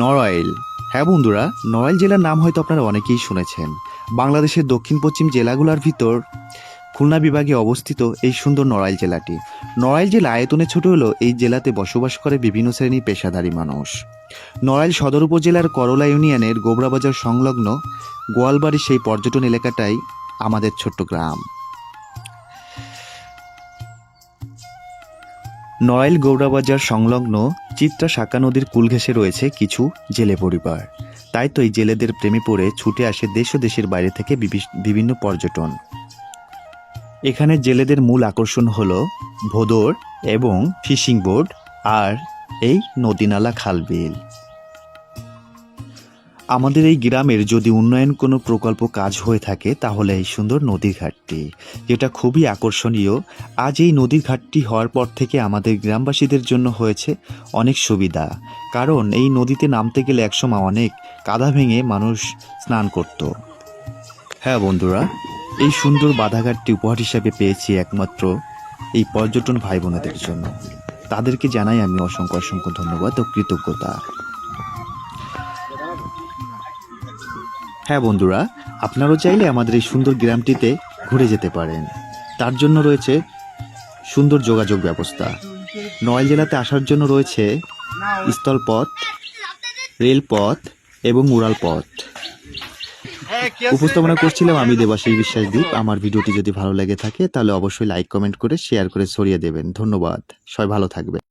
নড়াইল। হ্যাঁ বন্ধুরা, নড়াইল জেলার নাম হয়তো আপনারা অনেকেই শুনেছেন। বাংলাদেশের দক্ষিণ পশ্চিম জেলাগুলোর ভিতর খুলনা বিভাগে অবস্থিত এই সুন্দর নড়াইল জেলাটি। নড়াইল জেলা আয়তনে ছোট হলেও এই জেলাতে বসবাস করে বিভিন্ন শ্রেণী পেশাদারী মানুষ। নড়াইল সদর উপজেলার করলা ইউনিয়নের গোবরাবাজার সংলগ্ন গোয়ালবাড়ি সেই পর্যটন এলাকাটাই আমাদের ছোট্ট গ্রাম। নড়াইল গৌড়াবাজার সংলগ্ন চিত্রা শাখা নদীর কূল ঘেঁষে রয়েছে কিছু জেলে পরিবার। তাই তো এই জেলেদের প্রেমে পড়ে ছুটে আসে দেশ ও দেশের বাইরে থেকে বিভিন্ন পর্যটন। এখানে জেলেদের মূল আকর্ষণ হলো ভোদর এবং ফিশিং বোট আর এই নদীনালা খালবিল। আমাদের এই গ্রামের যদি উন্নয়ন কোনো প্রকল্প কাজ হয়ে থাকে তাহলে এই সুন্দর নদীর ঘাটটি, যেটা খুবই আকর্ষণীয়। আজ এই নদীর ঘাটটি হওয়ার পর থেকে আমাদের গ্রামবাসীদের জন্য হয়েছে অনেক সুবিধা, কারণ এই নদীতে নামতে গেলে একসময় অনেক কাদা ভেঙে মানুষ স্নান করত। হ্যাঁ বন্ধুরা, এই সুন্দর বাধাঘাটটি উপহার হিসাবে পেয়েছি একমাত্র এই পর্যটন ভাই বোনেদের জন্য। তাদেরকে জানাই আমি অসংখ্য অসংখ্য ধন্যবাদ ও কৃতজ্ঞতা। হ্যাঁ বন্ধুরা, আপনারাও চাইলে আমাদের এই সুন্দর গ্রামটিতে ঘুরে যেতে পারেন। তার জন্য রয়েছে সুন্দর যোগাযোগ ব্যবস্থা। নড়াইল জেলাতে আসার জন্য রয়েছে স্থলপথ, রেলপথ এবং উড়াল পথ। উপস্থাপনা করছিলাম আমি দেবাশিস বিশ্বাসদীপ। আমার ভিডিওটি যদি ভালো লেগে থাকে তাহলে অবশ্যই লাইক, কমেন্ট করে শেয়ার করে ছড়িয়ে দেবেন। ধন্যবাদ, সবাই ভালো থাকবেন।